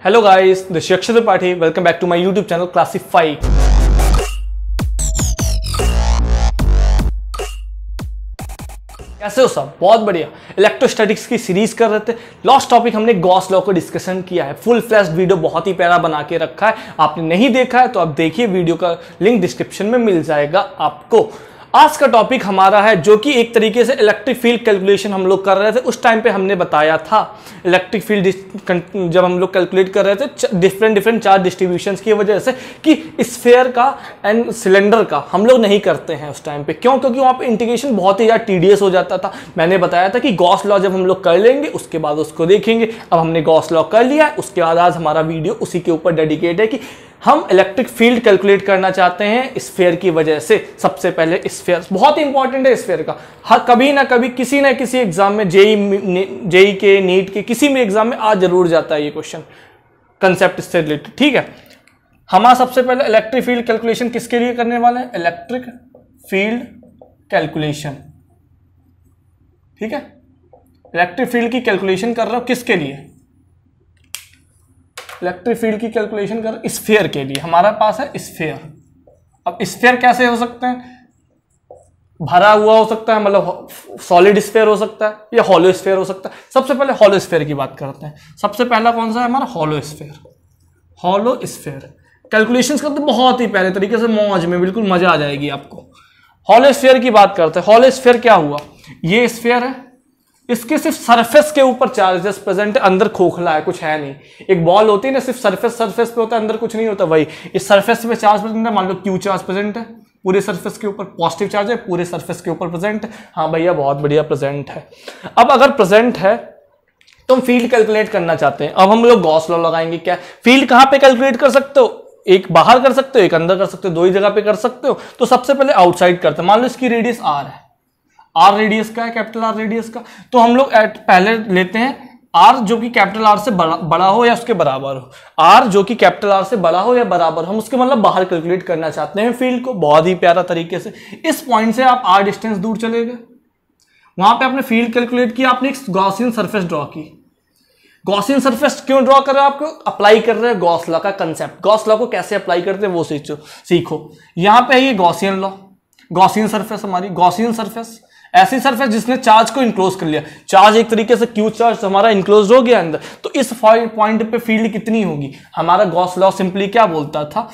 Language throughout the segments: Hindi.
Hello guys, this is Akshay Tripathi. Welcome back to my YouTube channel Classify. कैसे हो सब? बहुत बढ़िया। इलेक्ट्रोस्टैटिक्स की सीरीज कर रहे थे। लास्ट टॉपिक हमने गॉस लॉ को डिस्कशन किया है। फुल फ्लैश्ड वीडियो बहुत ही प्यारा बना के रखा है। आपने नहीं देखा है तो आप देखिए, वीडियो का लिंक डिस्क्रिप्शन में मिल जाएगा आपको। आज का टॉपिक हमारा है जो कि एक तरीके से इलेक्ट्रिक फील्ड कैलकुलेशन हम लोग कर रहे थे। उस टाइम पे हमने बताया था इलेक्ट्रिक फील्ड जब हम लोग कैलकुलेट कर रहे थे डिफरेंट चार्ज डिस्ट्रीब्यूशंस की वजह से कि स्फीयर का एंड सिलेंडर का हम लोग नहीं करते हैं उस टाइम पे। क्यों? क्योंकि वहाँ पे इंटीग्रेशन बहुत ही ज़्यादा टीडियस हो जाता था। मैंने बताया था कि गॉस लॉ जब हम लोग कर लेंगे उसके बाद उसको देखेंगे। अब हमने गॉस लॉ कर लिया है, उसके बाद आज हमारा वीडियो उसी के ऊपर डेडिकेट है कि हम इलेक्ट्रिक फील्ड कैलकुलेट करना चाहते हैं स्फीयर की वजह से। सबसे पहले स्फीयर बहुत इंपॉर्टेंट है। स्फीयर का हर कभी ना कभी किसी ना किसी एग्जाम में जेई के नीट के किसी भी एग्जाम में आ जरूर जाता है ये क्वेश्चन कंसेप्ट से रिलेटेड। ठीक है, हमारा सबसे पहले इलेक्ट्रिक फील्ड कैलकुलेशन किसके लिए करने वाले हैं? Electric field calculation. ठीक है, इलेक्ट्रिक फील्ड की कैलकुलेशन कर रहा हूं किसके लिए? इलेक्ट्रिक फील्ड की कैलकुलेशन कर स्फीयर के लिए। हमारा पास है स्फीयर। अब स्फीयर कैसे हो सकते हैं? भरा हुआ हो सकता है, मतलब सॉलिड स्फीयर हो सकता है या हॉलो स्फीयर हो सकता है। सबसे पहले हॉलो स्फीयर की बात करते हैं। सबसे पहला कौन सा है हमारा? Hollow sphere. Hollow sphere calculations करते बहुत ही प्यारे तरीके से, मौज में, बिल्कुल मजा आ जाएगी आपको। हॉलो स्फीयर की बात करते हैं। हॉलो स्फीयर क्या हुआ? ये स्फीयर है, इसके सिर्फ सरफेस के ऊपर चार्जेस प्रेजेंट है, अंदर खोखला है, कुछ है नहीं। एक बॉल होती है ना, सिर्फ सरफेस पे होता है, अंदर कुछ नहीं होता। वही इस सरफेस पे चार्ज प्रेजेंट है। मान लो क्यू चार्ज प्रेजेंट है पूरे सरफेस के ऊपर, पॉजिटिव चार्ज है पूरे सरफेस के ऊपर प्रेजेंट है। हाँ भैया, बहुत बढ़िया प्रेजेंट है। अब अगर प्रेजेंट है तो हम फील्ड कैलकुलेट करना चाहते हैं। अब हम लोग गॉस लॉ लगाएंगे। क्या फील्ड कहां पे कैलकुलेट कर सकते हो? एक बाहर कर सकते हो, एक अंदर कर सकते हो, दो ही जगह पे कर सकते हो। तो सबसे पहले आउटसाइड करते हैं। मान लो इसकी रेडियस आर है। आर रेडियस का है, कैपिटल आर रेडियस का। तो हम लोग पहले लेते हैं आर जो कि कैपिटल आर से बड़ा हो या उसके बराबर हो। आर जो कि कैपिटल आर से बड़ा हो या बराबर, हम उसके मतलब बाहर कैलकुलेट करना चाहते हैं फील्ड को। बहुत ही प्यारा तरीके से इस पॉइंट से आप आर डिस्टेंस दूर चले गए, वहां पे आपने फील्ड कैलकुलेट किया, आपने एक गॉसियन सरफेस ड्रॉ की। गॉसियन सरफेस क्यों ड्रॉ कर रहे हो? आपको अप्लाई कर रहे हैं गॉस लॉ का कंसेप्ट। गॉस लॉ को कैसे अप्लाई करते हैं वो सीखो। यहां पे है ये गॉसियन लॉ, गॉसियन सरफेस हमारी, गॉसियन सरफेस ऐसी सरफेस जिसने चार्ज को इनक्लोज कर लिया। चार्ज एक तरीके से क्यू चार्ज हमारा इनक्लोज हो गया अंदर। तो इस पॉइंट पे फील्ड कितनी होगी? हमारा गॉस लॉ सिंपली क्या बोलता था?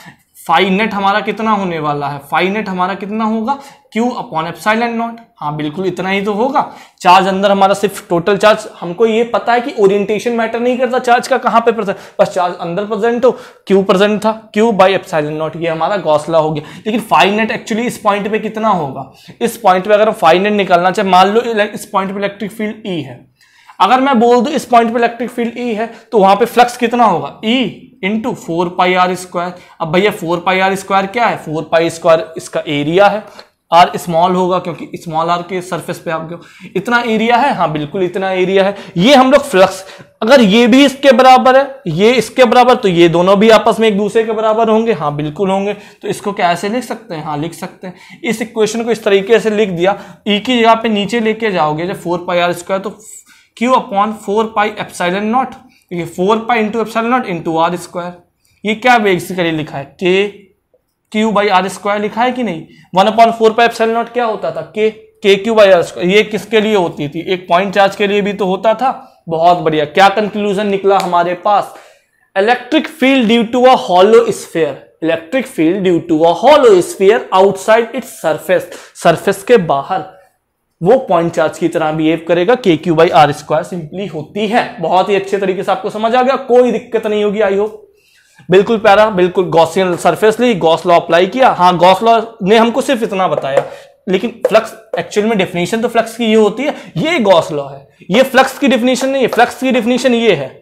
फाई नेट हमारा कितना होने वाला है? फाई नेट हमारा कितना होगा? Q upon epsilon not. हाँ बिल्कुल, इतना ही तो होगा। चार्ज अंदर हमारा सिर्फ टोटल चार्ज, हमको ये पता है कि ओरिएंटेशन मैटर नहीं करता चार्ज का कहां पे प्रेजेंट, बस चार्ज अंदर प्रेजेंट हो। Q प्रेजेंट था, Q बाई एप्सिलॉन नॉट, ये हमारा गॉस लॉ हो गया। लेकिन फाई नेट एक्चुअली इस पॉइंट पे कितना होगा? इस पॉइंट पे अगर हम फाई नेट निकालना चाहे, मान लो इस पॉइंट पे इलेक्ट्रिक फील्ड E है। अगर मैं बोल दूं इस पॉइंट पे इलेक्ट्रिक फील्ड E है तो वहां पे फ्लक्स कितना होगा? E into 4 pi r square. अब भैया 4 पाई आर स्क्वायर क्या है? 4 पाई स्क्वायर इसका एरिया है। आर स्मॉल होगा क्योंकि स्मॉल आर के सरफेस पे आपको इतना एरिया है। हाँ बिल्कुल, इतना एरिया है। ये हम लोग फ्लक्स, अगर ये भी इसके बराबर है, ये इसके बराबर, तो ये दोनों भी आपस में एक दूसरे के बराबर होंगे। हाँ बिल्कुल होंगे। तो इसको क्या ऐसे लिख सकते हैं? हाँ लिख सकते हैं। इस इक्वेशन को इस तरीके से लिख दिया। ई की जगह पे नीचे लेके जाओगे जब 4 पाई आर स्क्वायर, तो Q upon 4 pi epsilon naught. ये 4 pi into epsilon naught into r square. ये क्या बेसिकली लिखा है? Q बाई आर स्क्वायर लिखा है कि नहीं? 1 अपॉन 4 पाई एप्सिलॉन नॉट क्या होता था? K Q by r square. ये किसके लिए होती थी? एक पॉइंट चार्ज के लिए भी तो होता था। बहुत बढ़िया। क्या कंक्लूजन निकला हमारे पास? Electric field due to a hollow sphere, electric field due to a hollow sphere outside its surface, surface के बाहर वो पॉइंट चार्ज की तरह बिहेव करेगा। KQ by r square simply होती है। बहुत ही अच्छे तरीके से आपको समझ आ गया, कोई दिक्कत नहीं होगी आई होप। बिल्कुल प्यारा, बिल्कुल गॉसियन सरफेस ली, गॉस लॉ अप्लाई किया। हाँ गॉस लॉ ने हमको सिर्फ इतना बताया, लेकिन फ्लक्स एक्चुअल में डेफिनेशन तो फ्लक्स की ये होती है। ये गॉस लॉ है, ये फ्लक्स की डेफिनेशन नहीं है। फ्लक्स की डेफिनेशन ये है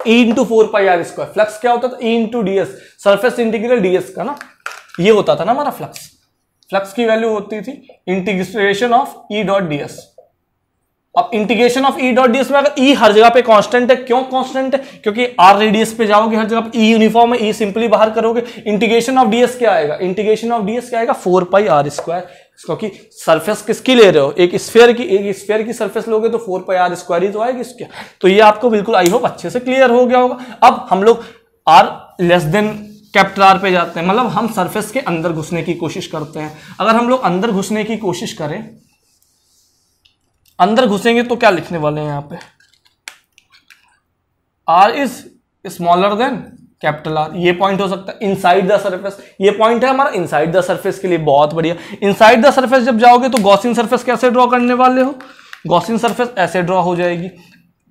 E into 4 pi r square. Flux क्या होता था? E into ds, surface integral ds का ना, ये होता था ना हमारा फ्लक्स। फ्लक्स की वैल्यू होती थी integration of E dot ds। अब integration of E dot ds में अगर E हर जगह पे कांस्टेंट है, क्यों कांस्टेंट है? क्योंकि R रेडियस पे जाओगे हर जगह पे E यूनिफॉर्म है, E सिंपली बाहर करोगे। इंटीग्रेशन ऑफ ds क्या आएगा? इंटीग्रेशन ऑफ ds क्या आएगा? 4 पाई आर स्क्वायर। क्योंकि सरफेस किसकी ले रहे हो, एक स्फीयर की सरफेस लोगे तो 4πr² ही तो आएगी इसके। तो ये आपको बिल्कुल आई होप अच्छे से क्लियर हो गया होगा। अब हम लोग r less than capital R पे जाते हैं, मतलब हम सरफेस के अंदर घुसने की कोशिश करते हैं। अगर हम लोग अंदर घुसने की कोशिश करें, अंदर घुसेंगे तो क्या लिखने वाले हैं यहाँ पे, R is smaller than capital R। ये पॉइंट हो सकता है इनसाइड द सरफेस, ये पॉइंट है हमारा इनसाइड द सरफेस के लिए, बहुत बढ़िया। इनसाइड द सरफेस जब जाओगे तो गॉसियन सरफेस कैसे ड्रॉ करने वाले हो, गॉसियन सरफेस ऐसे ड्रॉ हो जाएगी।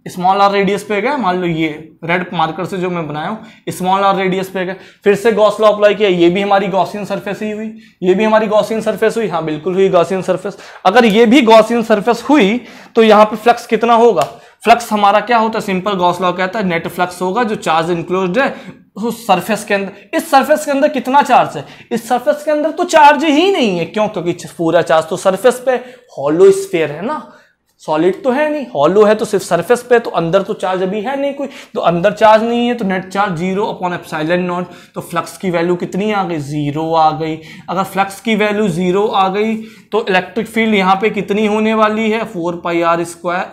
स्मॉल r रेडियस पे गए, मान लो ये रेड मार्कर से जो मैं बनाया हूं स्मॉल r रेडियस पे गए, फिर से गॉस लॉ अप्लाई किया, ये भी हमारी गॉसियन सरफेस ही हुई, ये भी हमारी गॉसियन सरफेस हुई, हाँ बिल्कुल हुई गॉसियन सरफेस। अगर ये भी गॉसियन सरफेस हुई तो यहाँ पे फ्लक्स कितना होगा, फ्लक्स हमारा क्या होता है, सिंपल गॉस लॉ कहता है नेट फ्लक्स होगा जो चार्ज इंक्लोज्ड है उस सरफेस के अंदर। इस सरफेस के अंदर कितना चार्ज है, इस सरफेस के अंदर तो चार्ज ही नहीं है, क्यों, क्योंकि पूरा चार्ज तो सरफेस पे, हॉलो स्फीयर है ना, सॉलिड तो है नहीं, हॉलो है तो सिर्फ सरफेस पे, तो अंदर तो चार्ज अभी है नहीं कोई, तो अंदर चार्ज नहीं है तो नेट चार्ज 0/ε0। तो फ्लक्स की वैल्यू कितनी आ गई, 0 आ गई। अगर फ्लक्स की वैल्यू 0 आ गई तो इलेक्ट्रिक फील्ड यहाँ पे कितनी होने वाली है, 4πr²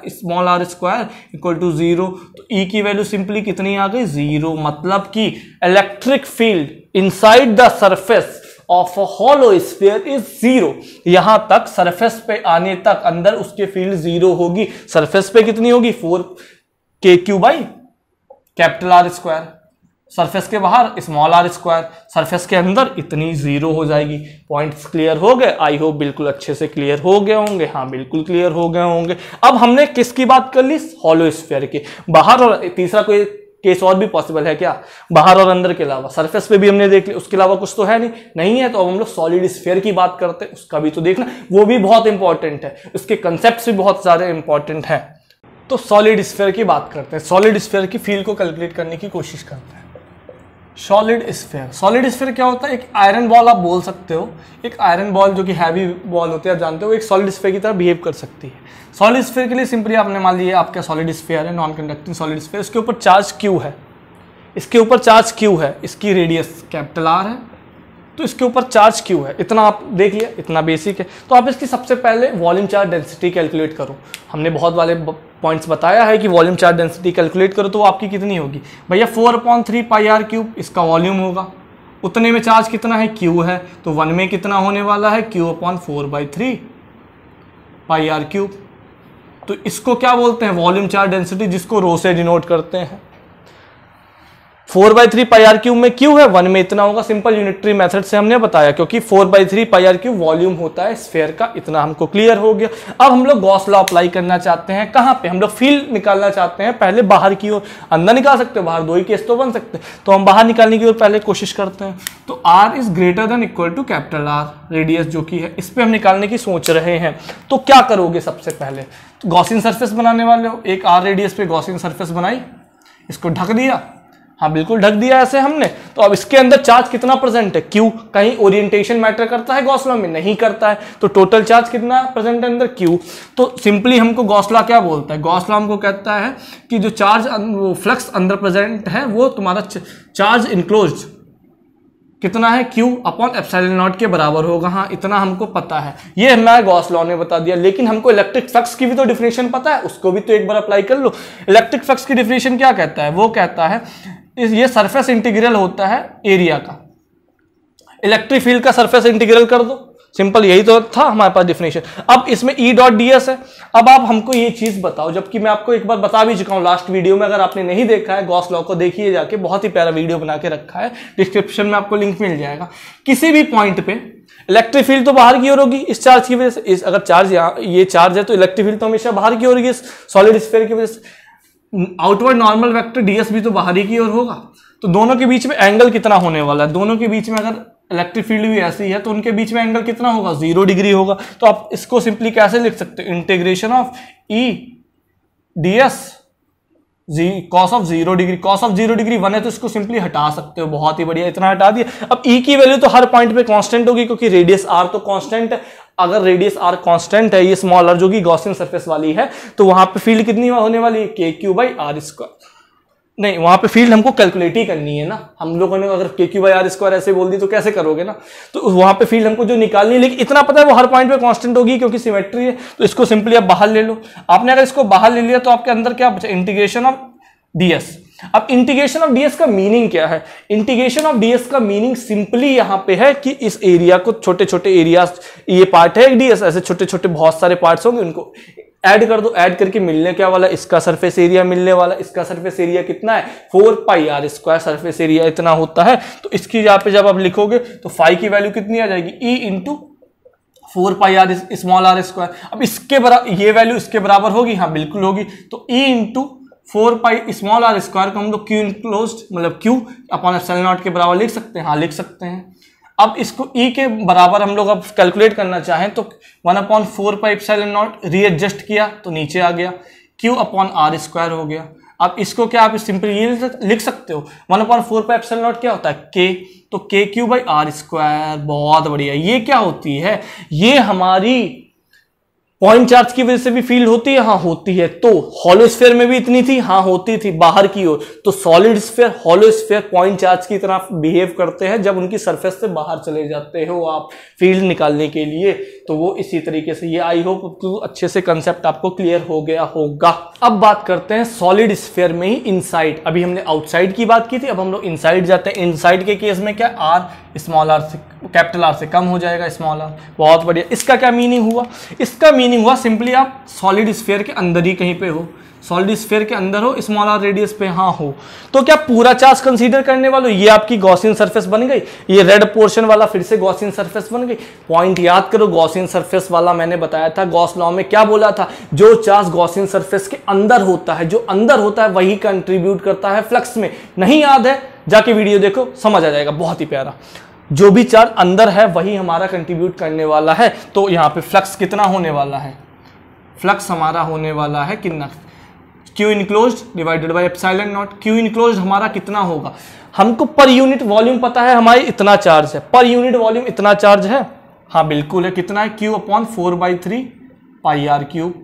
small r² equal to 0। तो E की वैल्यू सिंपली कितनी आ गई, 0। मतलब कि electric field inside the surface of a hollow sphere is 0। यहां तक सरफेस पे आने तक अंदर उसके फील्ड 0 होगी। सरफेस पे कितनी होगी, 4kq/R²। सरफेस के बाहर स्मॉल r², सरफेस के अंदर इतनी 0 हो जाएगी। पॉइंट्स क्लियर हो गए, आई होप बिल्कुल अच्छे से क्लियर हो गए होंगे, हाँ बिल्कुल क्लियर हो गए होंगे। अब हमने किसकी बात कर ली, हॉलो स्फीयर की। बाहर और तीसरा कोई केस और भी पॉसिबल है क्या, बाहर और अंदर के अलावा, सरफेस पे भी हमने देख लिया, उसके अलावा कुछ तो है नहीं है। तो अब हम लोग सॉलिड स्फीयर की बात करते हैं, उसका भी तो देखना, वो भी बहुत इंपॉर्टेंट है, उसके कंसेप्ट्स भी बहुत सारे इंपॉर्टेंट हैं। तो सॉलिड स्फीयर की बात करते हैं, सॉलिड स्फीयर की फील्ड को कैलकुलेट करने की कोशिश करते हैं। सॉलिड स्फीयर क्या होता है, एक आयरन बॉल आप बोल सकते हो, एक आयरन बॉल जो कि हैवी बॉल होती है आप जानते हो, एक सॉलिड स्फीयर की तरह बिहेव कर सकती है। सॉलिड स्फीयर के लिए सिंपली आपने मान लिया आपका सॉलिड स्फीयर है, नॉन कंडक्टिंग सॉलिड स्फीयर, इसके ऊपर चार्ज Q है, इसके ऊपर चार्ज Q है, इसकी रेडियस कैपिटल R है, तो इसके ऊपर चार्ज Q है। इतना आप देख लिया, इतना बेसिक है। तो आप इसकी सबसे पहले वॉल्यूम चार्ज डेंसिटी कैलकुलेट करो। हमने बहुत वाले पॉइंट्स बताया है कि वॉल्यूम चार्ज डेंसिटी कैलकुलेट करो, तो आपकी कितनी होगी भैया, 4/3πr³ इसका वॉल्यूम होगा। उतने में चार्ज कितना है, Q है, तो 1 में कितना होने वाला है, Q/4/3πr³। तो इसको क्या बोलते हैं, वॉल्यूम चार्ज डेंसिटी, जिसको रो से डिनोट करते हैं। 4/3πr³ में Q है, 1 में इतना होगा, सिंपल यूनिटरी मेथड से हमने बताया, क्योंकि 4/3πr³ वॉल्यूम होता है स्फीयर का, इतना हमको क्लियर हो गया। अब हम लोग गॉस लॉ अप्लाई करना चाहते हैं, कहां पे, हम लोग फील्ड निकालना चाहते हैं, पहले बाहर की ओर, अंदर निकाल सकते हैं, बाहर 2 ही केस तो बन सकते हैं, तो हम बाहर निकालने की ओर पहले कोशिश करते हैं। तो R is greater than equal to capital R, radius जो की है, इस पे हम निकालने की सोच रहे हैं। तो क्या करोगे, सबसे पहले तो गॉसियन सरफेस बनाने वाले हो, एक R रेडियस पे गॉसियन सरफेस बनाई, इसको ढक दिया, हाँ बिल्कुल ढक दिया ऐसे हमने। तो अब इसके अंदर चार्ज कितना प्रेजेंट है, Q। कहीं ओरिएंटेशन मैटर करता है गॉस लॉ में, नहीं करता है, तो टोटल चार्ज कितना प्रेजेंट है अंदर, Q। तो सिंपली हमको गॉस लॉ क्या बोलता है, गॉस लॉ हमको कहता है कि जो चार्ज वो फ्लक्स अंदर प्रेजेंट है वो तुम्हारा चार्ज इनक्लोज्ड कितना है, Q/ε0 के बराबर होगा। हाँ इतना हमको पता है, ये हमारा गॉस लॉ ने बता दिया। लेकिन हमको इलेक्ट्रिक फ्लक्स की भी तो डिफिनेशन पता है, उसको भी तो एक बार अप्लाई कर लो। इलेक्ट्रिक फ्लक्स की डिफिनेशन क्या कहता है, वो कहता है ये सरफेस इंटीग्रल होता है एरिया का, इलेक्ट्रिक फील्ड का सरफेस इंटीग्रल कर दो, सिंपल यही तो था हमारे पास डिफिनेशन। अब इसमें E.ds है। अब आप हमको ये चीज बताओ, जबकि मैं आपको एक बार बता भी चुका हूं लास्ट वीडियो में, अगर आपने नहीं देखा है गॉस लॉ को देखिए जाके, बहुत ही प्यारा वीडियो बना के रखा है, डिस्क्रिप्शन में आपको लिंक मिल जाएगा। किसी भी पॉइंट पे इलेक्ट्रिक फील्ड तो बाहर की ओर होगी इस चार्ज की वजह से, इस अगर चार्ज ये चार्ज है तो इलेक्ट्रिक फील्ड तो हमेशा बाहर की ओर होगी इस सॉलिड स्फीयर की वजह से। आउटवर्ड नॉर्मल वेक्टर ds भी तो बाहर ही की ओर होगा। तो दोनों के बीच में एंगल कितना होने वाला है, दोनों के बीच में अगर इलेक्ट्रिक फील्ड भी ऐसी है तो उनके बीच में एंगल कितना होगा, 0 डिग्री होगा। तो आप इसको सिंपली कैसे लिख सकते हो, integration of E/ds cos of 0 degree, cos of 0 degree 1 है तो इसको सिंपली हटा सकते हो, बहुत ही बढ़िया, इतना हटा दिया। अब E की वैल्यू तो हर पॉइंट पे कांस्टेंट होगी, क्योंकि रेडियस R तो कांस्टेंट है। अगर रेडियस R कांस्टेंट है, ये स्मॉल r जो कि गॉसियन सरफेस वाली है, तो वहां पे फील्ड कितनी होने वाली है, KQ/R²। नहीं, वहां पे फील्ड हमको कैलकुलेट ही करनी है ना। हम लोगों ने अगर के क्यू बाई आर स्क्वायर ऐसे बोल दी तो कैसे करोगे ना। तो वहां पे फील्ड हमको जो निकालनी है, लेकिन इतना पता है वो हर पॉइंट पे कांस्टेंट होगी क्योंकि सिमेट्री है। तो इसको सिंपली आप बाहर ले लो। आपने अगर इसको बाहर ले लिया तो आपके अंदर क्या बचा, इंटीग्रेशन ऑफ डीएस। अब इंटीग्रेशन ऑफ डीएस का मीनिंग क्या है? इंटीग्रेशन ऑफ डीएस का मीनिंग सिंपली यहां पे है कि इस एरिया को छोटे छोटे एरिया, ये पार्ट है डीएस, ऐसे छोटे छोटे बहुत सारे पार्ट्स होंगे, उनको ऐड कर दो। ऐड करके मिलने क्या वाला, इसका सरफेस एरिया मिलने वाला। इसका सरफेस एरिया कितना है, 4 pi r square surface area इतना होता है। तो इसकी यहाँ पे जब आप लिखोगे तो फाई की वैल्यू कितनी आ जाएगी, E into 4 pi r small r square. अब इसके बराबर ये वैल्यू इसके बराबर होगी, हाँ बिल्कुल होगी। तो E into 4 pi small r square को हम लोग क्यू इनक्लोज्ड मतलब क्यू अपॉन एप्सिलॉन नॉट के बराबर लिख सकते हैं, हाँ लिख सकते हैं। अब इसको E के बराबर हम लोग अब कैलकुलेट करना चाहें तो 1/4 पाई एप्सिलॉन नॉट रीएडजस्ट किया तो नीचे आ गया, Q अपॉन आर स्क्वायर हो गया। अब इसको क्या आप सिंपली ये लिख सकते हो, 1/4 पाई एप्सिलॉन नॉट क्या होता है, K, तो KQ बाई आर स्क्वायर। बहुत बढ़िया। ये क्या होती है, ये हमारी पॉइंट चार्ज की वजह से भी फील्ड होती है, हाँ होती है। तो हॉलो स्फीयर में भी इतनी थी, हाँ होती थी बाहर की ओर। तो solid sphere, hollow sphere point charge की तरह बिहेव करते हैं जब उनकी सरफेस से बाहर चले जाते हो आप फील्ड निकालने के लिए। तो वो इसी तरीके से, ये आई होप अच्छे से कंसेप्ट आपको क्लियर हो गया होगा। अब बात करते हैं सॉलिड स्फीयर में ही इनसाइड। अभी हमने आउटसाइड की बात की थी, अब हम लोग इनसाइड जाते हैं। इनसाइड के केस में क्या, आर स्मॉल आर से कैपिटल आर से कम हो जाएगा, स्मॉल आर। बहुत बढ़िया। इसका क्या मीनिंग हुआ, इसका मीनिंग हुआ सिंपली आप सॉलिड स्फीयर के अंदर ही कहीं पे हो, सॉलिड स्फीयर के अंदर हो, स्मॉल आर रेडियस पे हाँ हो, तो क्या पूरा चार्ज कंसीडर करने वालों, ये आपकी गॉसियन सरफेस बन गई। ये रेड पोर्शन वाला फिर से गॉसियन सरफेस बन गई। पॉइंट याद करो, गॉसियन सरफेस वाला मैंने बताया था, गॉस लॉ में क्या बोला था, जो चार्ज गॉसियन सरफेस के अंदर होता है, जो अंदर होता है वही कंट्रीब्यूट करता है फ्लक्स में। नहीं याद है, जाके वीडियो देखो, समझ आ जाएगा। बहुत ही प्यारा। जो भी चार्ज अंदर है वही हमारा कंट्रीब्यूट करने वाला है। तो यहाँ पे फ्लक्स कितना होने वाला है, फ्लक्स हमारा होने वाला है कितना, Q enclosed divided by epsilon not. Q enclosed हमारा कितना होगा, हमको पर यूनिट वॉल्यूम पता है, हमारी इतना चार्ज है, पर यूनिट वॉल्यूम इतना चार्ज है, हाँ बिल्कुल है। कितना है, Q upon 4/3 pi r cube,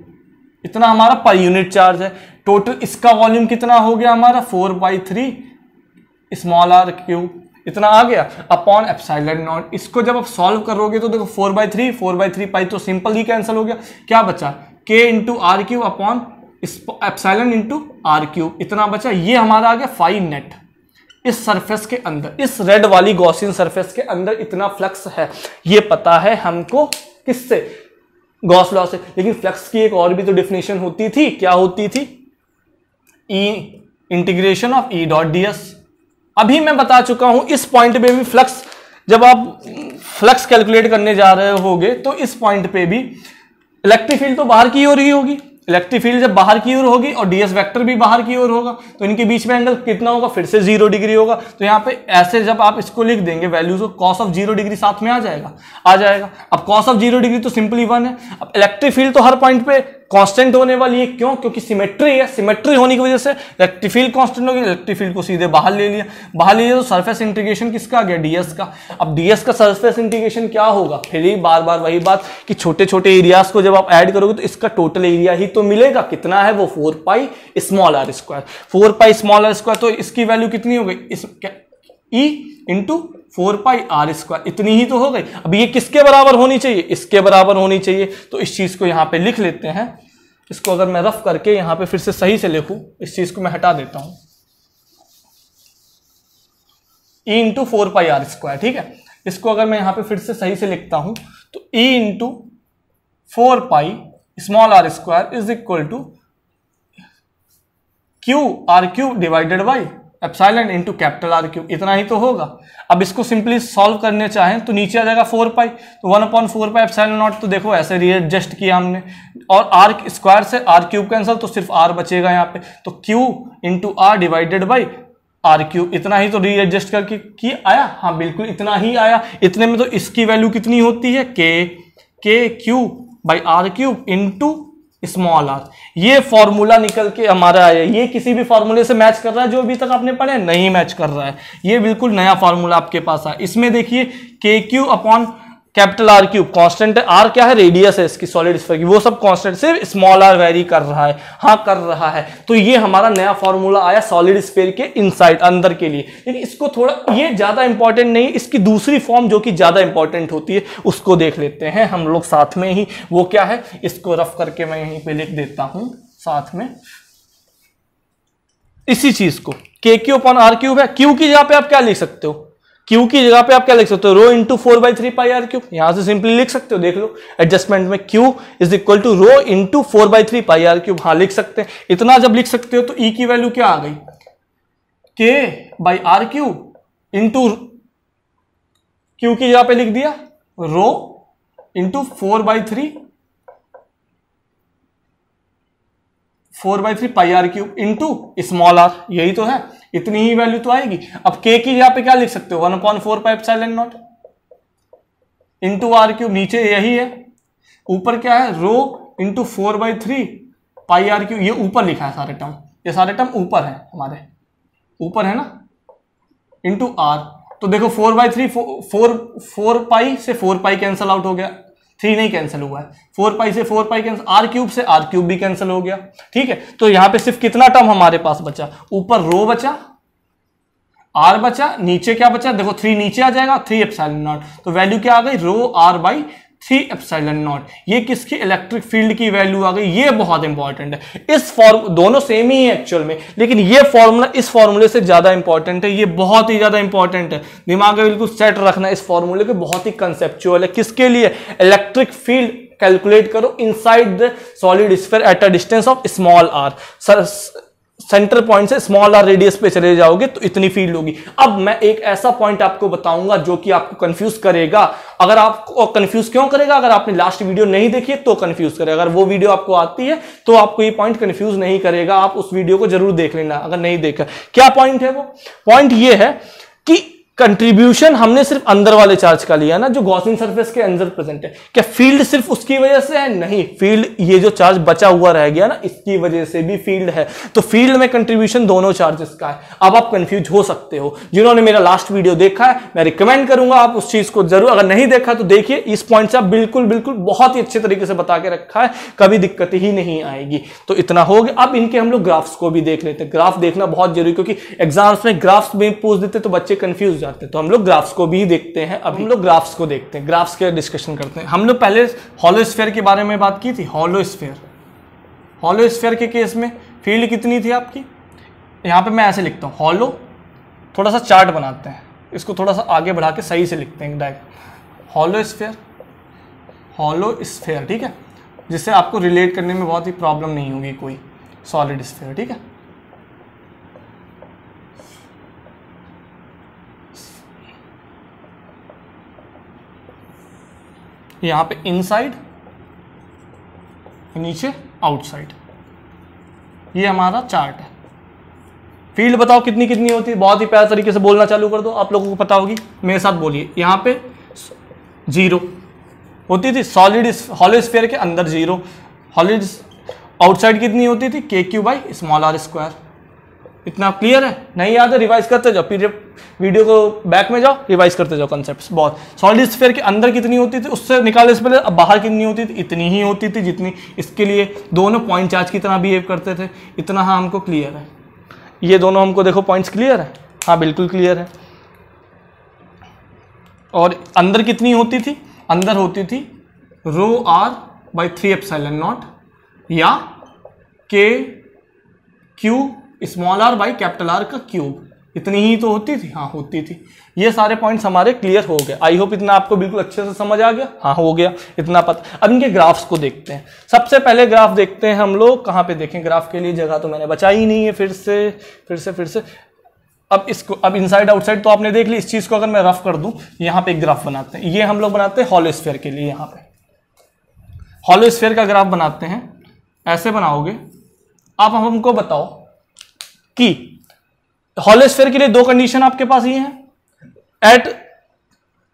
इतना हमारा पर यूनिट चार्ज है। टोटल इसका वॉल्यूम कितना हो गया हमारा, 4/3 स्मॉल आर क्यूब, इतना आ गया अपॉन एप्सिलॉन नॉट। इसको जब आप सॉल्व करोगे तो देखो 4/3 पाई तो सिंपल ही कैंसिल हो गया। क्या बचा, k into r cube upon epsilon into r cube, इतना बचा। ये हमारा आ गया फाई नेट। इस सरफेस के अंदर, इस रेड वाली गॉसियन सरफेस के अंदर इतना फ्लक्स है, ये पता है हमको किससे, गॉस लॉ से। लेकिन फ्लक्स की एक और भी तो डेफिनेशन होती थी, क्या होती थी, E integration of E dot d s. अभी मैं बता चुका हूं, इस पॉइंट पे भी फ्लक्स, जब आप फ्लक्स कैलकुलेट करने जा रहे होगे तो इस पॉइंट पे भी इलेक्ट्रिक फील्ड तो बाहर की ओर ही होगी। इलेक्ट्रिक फील्ड जब बाहर की ओर होगी और डीएस वेक्टर भी बाहर की ओर होगा तो इनके बीच में एंगल कितना होगा, फिर से 0 डिग्री होगा। तो यहाँ पे ऐसे जब आप इसको लिख देंगे वैल्यूज को, कॉस ऑफ 0 डिग्री साथ में आ जाएगा, आ जाएगा। अब कॉस ऑफ 0 डिग्री तो सिंपली 1 है। अब इलेक्ट्रिक फील्ड तो हर पॉइंट पे कांस्टेंट होने वाली है, क्यों, क्योंकि सिमेट्री है। सिमेट्री होने की वजह से इलेक्ट्रिक फील्ड कांस्टेंट होगी। इलेक्ट्रिक फील्ड को सीधे बाहर ले लिया, बाहर ले लिया तो सरफेस इंटीग्रेशन किसका आ गया, डीएस का। अब डीएस का सरफेस इंटीग्रेशन क्या होगा, फिर ही बार बार वही बात कि छोटे छोटे एरियाज को जब आप ऐड करोगे तो इसका टोटल एरिया ही तो मिलेगा। कितना है वो, 4 pi small r square. 4 pi small r square, तो इसकी वैल्यू कितनी हो गई, इस E into 4 pi r square, इतनी ही तो हो गई। अब ये किसके बराबर होनी चाहिए, इसके बराबर होनी चाहिए। तो इस चीज को यहां पे लिख लेते हैं। इसको अगर मैं रफ करके यहां पे फिर से सही से लिखूं, इस चीज को मैं हटा देता हूं, E into 4 pi r square, ठीक है। इसको अगर मैं यहां पे फिर से सही से लिखता हूं तो E into 4 pi small r square is equal to Q r cube divided by epsilon into capital r cube, इतना ही तो होगा। अब इसको सिंपली सॉल्व करने चाहें तो नीचे आ जाएगा 4 पाई, तो 1/4 पाई एप्सिलॉन नॉट, तो देखो ऐसे रीएडजस्ट किया हमने, और आर स्क्वायर से आर क्यूब कैंसिल, तो सिर्फ आर बचेगा यहाँ पे। तो Q into r divided by r cube, इतना ही तो रीएडजस्ट करके की आया, हाँ बिल्कुल इतना ही आया। इतने में तो इसकी वैल्यू कितनी होती है, K cube by r cube into small r. ये फॉर्मूला निकल के हमारा आया। ये किसी भी फॉर्मूले से मैच कर रहा है जो अभी तक आपने पढ़े, नहीं मैच कर रहा है। ये बिल्कुल नया फॉर्मूला आपके पास है। इसमें देखिए के Q upon capital r cube constant है, आर क्या है, रेडियस है इसकी सॉलिड स्फीयर की, वो सब कांस्टेंट, सिर्फ स्मॉल आर वेरी कर रहा है, हाँ कर रहा है। तो ये हमारा नया फॉर्मूला आया सॉलिड स्फीयर के इनसाइड अंदर के लिए। लेकिन इसको थोड़ा, ये ज्यादा इंपॉर्टेंट नहीं, इसकी दूसरी फॉर्म जो कि ज्यादा इंपॉर्टेंट होती है उसको देख लेते हैं हम लोग साथ में ही। वो क्या है, इसको रफ करके मैं यहीं पे लिख देता हूं साथ में इसी चीज को, के क्यू अपॉन आर क्यूब है। क्यू की जगह पे आप क्या लिख सकते हो, क्यू की जगह पे आप क्या लिख सकते हो, rho into 4/3 pi r cube, यहां से सिंपली लिख सकते हो, देख लो एडजस्टमेंट में, Q is equal to rho into 4/3 pi r cube, हाँ लिख सकते हैं। इतना जब लिख सकते हो तो ई की वैल्यू क्या आ गई, K by r cube into, q की जगह पे लिख दिया rho into 4/3 pi r cube into small r, यही तो है, इतनी ही वैल्यू तो आएगी। अब के की जगह पे क्या लिख सकते हो, 1/4 pi epsilon naught into r cube, नीचे यही है, ऊपर क्या है rho into 4/3 pi r cube, ये ऊपर लिखा है सारे टर्म, ये सारे टर्म ऊपर है हमारे, ऊपर है ना, इंटू आर। तो देखो 4/3 4 पाई से 4 पाई कैंसिल आउट हो गया, 3 नहीं कैंसिल हुआ है, 4 पाई से 4 पाई कैंसिल, आर क्यूब से आर क्यूब भी कैंसिल हो गया, ठीक है। तो यहां पे सिर्फ कितना टर्म हमारे पास बचा, ऊपर रो बचा, आर बचा, नीचे क्या बचा, देखो 3 नीचे आ जाएगा, 3 एप्सिलॉन नॉट, तो वैल्यू क्या आ गई, रो आर बाई 3 एप्सिलॉन नॉट। ये किसकी, इलेक्ट्रिक फील्ड की वैल्यू आ गई, ये बहुत इंपॉर्टेंट है। इस फॉर्म, दोनों सेम ही है एक्चुअल में, लेकिन ये फॉर्मूला इस फॉर्मूले से ज्यादा इंपॉर्टेंट है, ये बहुत ही ज्यादा इंपॉर्टेंट है, दिमाग में बिल्कुल सेट रखना, इस फॉर्मूले के बहुत ही कंसेप्चुअल है। किसके लिए, इलेक्ट्रिक फील्ड कैलकुलेट करो inside the solid sphere at a distance of small r, centre point से स्मॉल आर रेडियस पे चले जाओगे तो इतनी फील्ड होगी। अब मैं एक ऐसा पॉइंट आपको बताऊंगा जो कि आपको कंफ्यूज करेगा, अगर आपको कंफ्यूज क्यों करेगा, अगर आपने लास्ट वीडियो नहीं देखी तो कंफ्यूज करेगा, अगर वो वीडियो आपको आती है तो आपको ये पॉइंट कंफ्यूज नहीं करेगा, आप उस वीडियो को जरूर देख लेना अगर नहीं देखा। क्या पॉइंट है वो, पॉइंट ये है कि कंट्रीब्यूशन हमने सिर्फ अंदर वाले चार्ज का लिया ना, जो गॉसियन सरफेस के अंदर प्रेजेंट है, क्या फील्ड सिर्फ उसकी वजह से है, नहीं, फील्ड ये जो चार्ज बचा हुआ रह गया ना, इसकी वजह से भी फील्ड है। तो फील्ड में कंट्रीब्यूशन दोनों चार्जेस का है। अब आप कंफ्यूज हो सकते हो, जिन्होंने मेरा लास्ट वीडियो देखा है मैं रिकमेंड करूंगा आप उस चीज को जरूर, अगर नहीं देखा तो देखिए, इस पॉइंट से आप बिल्कुल बिल्कुल बहुत ही अच्छे तरीके से बता के रखा है, कभी दिक्कत ही नहीं आएगी। तो इतना हो गया। अब इनके हम लोग ग्राफ्स को भी देख लेते हैं, ग्राफ देखना बहुत जरूरी, क्योंकि एग्जाम्स में ग्राफ्स में पूछ देते तो बच्चे कंफ्यूज जाते, तो हम लोग ग्राफ्स को भी देखते हैं। अब हम लोग ग्राफ्स को देखते हैं, ग्राफ्स के डिस्कशन करते हैं। हम लोग पहले हॉलो स्फीयर के बारे में बात की थी, हॉलो स्फीयर, हॉलो स्फीयर के केस में फील्ड कितनी थी आपकी, यहां पे मैं ऐसे लिखता हूं हॉलो, थोड़ा सा चार्ट बनाते हैं, इसको थोड़ा सा आगे बढ़ा के सही से लिखते हैं direct, hollow sphere, hollow sphere, ठीक है, जिससे आपको रिलेट करने में बहुत ही प्रॉब्लम नहीं होगी कोई, सॉलिड स्फीयर, ठीक है। यहां पे इनसाइड, नीचे आउटसाइड, ये हमारा चार्ट है। फील्ड बताओ कितनी कितनी होती है, बहुत ही प्यारे तरीके से बोलना चालू कर दो, आप लोगों को पता होगी, मेरे साथ बोलिए। यहां पे 0 होती थी सॉलिड हॉलो स्फीयर के अंदर, 0 हॉलिड, आउटसाइड कितनी होती थी, K Q by small r square. इतना क्लियर है, नहीं याद है रिवाइज करते जाओ, फिर वीडियो को बैक में जाओ, रिवाइज करते जाओ कॉन्सेप्ट्स बहुत। सॉलिड स्फीयर के अंदर कितनी होती थी, उससे निकालने से पहले अब बाहर कितनी होती थी, इतनी ही होती थी जितनी, इसके लिए दोनों पॉइंट चार्ज की तरह बिहेव करते थे, इतना हाँ हमको क्लियर है। ये दोनों हमको देखो पॉइंट्स क्लियर है, हाँ बिल्कुल क्लियर है। और अंदर कितनी होती थी, अंदर होती थी rho r by 3 epsilon naught या K Q small r by capital r का क्यूब, इतनी ही तो होती थी, हाँ होती थी। ये सारे पॉइंट्स हमारे क्लियर हो गए, आई होप इतना आपको बिल्कुल अच्छे से समझ आ गया, हाँ हो गया, इतना पता। अब इनके ग्राफ्स को देखते हैं। सबसे पहले ग्राफ देखते हैं हम लोग, कहाँ पे देखें ग्राफ के लिए, जगह तो मैंने बचाई ही नहीं है, फिर से अब इसको, अब इनसाइड आउटसाइड तो आपने देख ली, इस चीज को अगर मैं रफ कर दूं, यहाँ पे एक ग्राफ बनाते हैं, ये हम लोग बनाते हैं हॉलो स्फीयर के लिए। यहाँ पे हॉलो स्फीयर का ग्राफ बनाते हैं, ऐसे बनाओगे आप। हमको बताओ कि हॉलो स्फीयर के लिए 2 कंडीशन आपके पास ये हैं एट,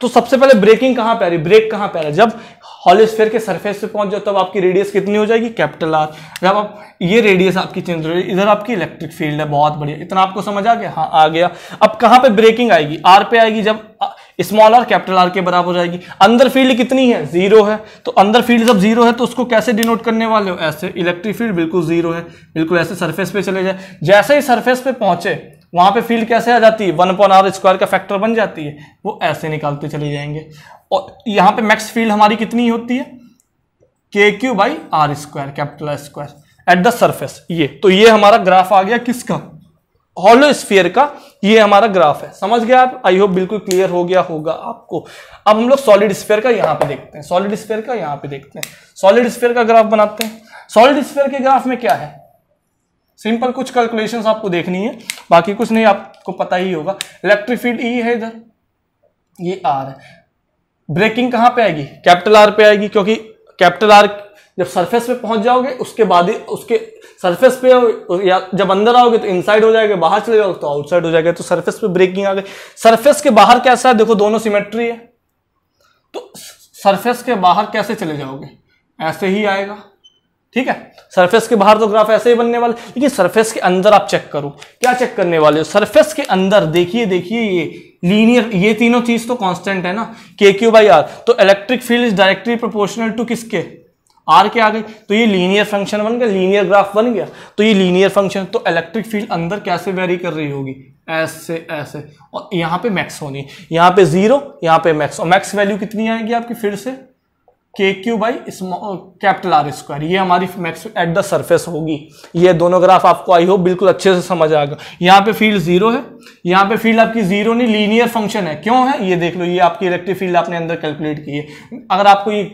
तो सबसे पहले ब्रेकिंग कहां पे आ रही, ब्रेक कहां पे आ रही, जब हॉलो स्फीयर के सरफेस पे पहुंच जाओ तब आपकी रेडियस कितनी हो जाएगी, कैपिटल आर। जब आप ये रेडियस आपकी चेंज हो रही है, इधर आपकी इलेक्ट्रिक फील्ड है, बहुत बढ़िया, इतना आपको समझ आ गया, हाँ आ गया। अब कहां पे ब्रेकिंग आएगी, आर पे आएगी, जब स्मॉल आर कैपिटल आर के बराबर हो जाएगी। अंदर फील्ड कितनी है, 0 है, तो अंदर फील्ड जब 0 है तो उसको कैसे डिनोट करने वाले हो, ऐसे। इलेक्ट्रिक फील्ड बिल्कुल 0 है, बिल्कुल ऐसे सरफेस पे चले जाए। जैसे ही सरफेस पे पहुंचे वहां पे फील्ड कैसे आ जाती है, 1/r² का फैक्टर बन जाती है, वो ऐसे निकालते चले जाएंगे। और यहाँ पे मैक्स फील्ड हमारी कितनी होती है, KQ/r², capital R² at the surface. ये तो ये हमारा ग्राफ आ गया किसका, हॉलो स्फीयर का, ये हमारा ग्राफ है। समझ गया आप, आई होप बिल्कुल क्लियर हो गया होगा आपको। अब हम लोग सॉलिड स्फीयर का यहां पे देखते हैं, सॉलिड स्फीयर का यहां पे देखते हैं। सॉलिड स्फीयर का ग्राफ बनाते हैं। सॉलिड स्फीयर के ग्राफ में क्या है, सिंपल कुछ कैलकुलेशंस आपको देखनी है, बाकी कुछ नहीं, आपको पता ही होगा। इलेक्ट्रिक फील्ड E है इधर, ये R है। ब्रेकिंग कहां पे आएगी, कैपिटल R पे आएगी, क्योंकि कैपिटल R जब सरफेस पे पहुंच जाओगे उसके बाद ही उसके सरफेस पे, या जब अंदर आओगे तो इनसाइड हो जाएगा, बाहर चले जाओगे तो आउटसाइड हो जाएगा, तो सरफेस पे ब्रेकिंग आ गई। सरफेस के बाहर कैसा है, देखो दोनों सिमेट्री है, तो सरफेस के बाहर कैसे चले जाओगे, ऐसे ही आएगा, ठीक है। सरफेस के बाहर तो ग्राफ ऐसे ही बनने वाला, लेकिन सरफेस के अंदर आप चेक करो, क्या चेक करने वाले हो। सरफेस के अंदर देखिए ये लीनियर, ये तीनों चीज तो कांस्टेंट है ना, KQ/R, तो electric field is directly proportional to किसके, R के आ गई, तो ये लीनियर फंक्शन बन गया, लीनियर ग्राफ बन गया, तो ये लीनियर फंक्शन। तो इलेक्ट्रिक फील्ड अंदर कैसे वेरी कर रही होगी, ऐसे ऐसे, और यहाँ पे मैक्स होनी, यहाँ पे 0, यहाँ पे मैक्स, और मैक्स वैल्यू कितनी आएगी आपकी, फिर से KQ/कैपिटल R², ये हमारी मैक्स एट द सरफेस होगी। ये दोनों ग्राफ आपको आई होप बिल्कुल अच्छे से समझ आएगा। यहाँ पे फील्ड 0 है, यहाँ पे फील्ड आपकी 0 नहीं, लीनियर फंक्शन है। क्यों है ये देख लो, ये आपकी इलेक्ट्रिक फील्ड आपने अंदर कैलकुलेट की है। अगर आपको ये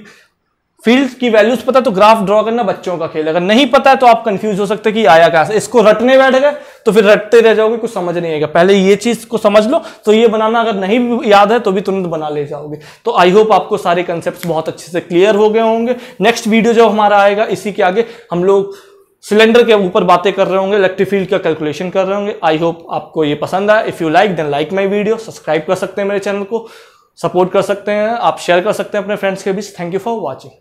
फील्ड की वैल्यूज पता है तो ग्राफ ड्रॉ करना बच्चों का खेल, अगर नहीं पता है तो आप कंफ्यूज हो सकते हैं कि आया कैसे। इसको रटने बैठ गए तो फिर रटते रह जाओगे, कुछ समझ नहीं आएगा। पहले ये चीज को समझ लो, तो ये बनाना अगर नहीं याद है तो भी तुरंत बना ले जाओगे। तो आई होप आपको सारे कंसेप्ट बहुत अच्छे से क्लियर हो गए होंगे। नेक्स्ट वीडियो जो हमारा आएगा, इसी के आगे हम लोग सिलेंडर के ऊपर बातें कर रहे होंगे, इलेक्ट्रिक फील्ड का कैलकुलेशन कर रहे होंगे। आई होप आपको ये पसंद आए। If you like then like my video, subscribe कर सकते हैं मेरे चैनल को, सपोर्ट कर सकते हैं, आप शेयर कर सकते हैं अपने फ्रेंड्स के बीच। Thank you for watching.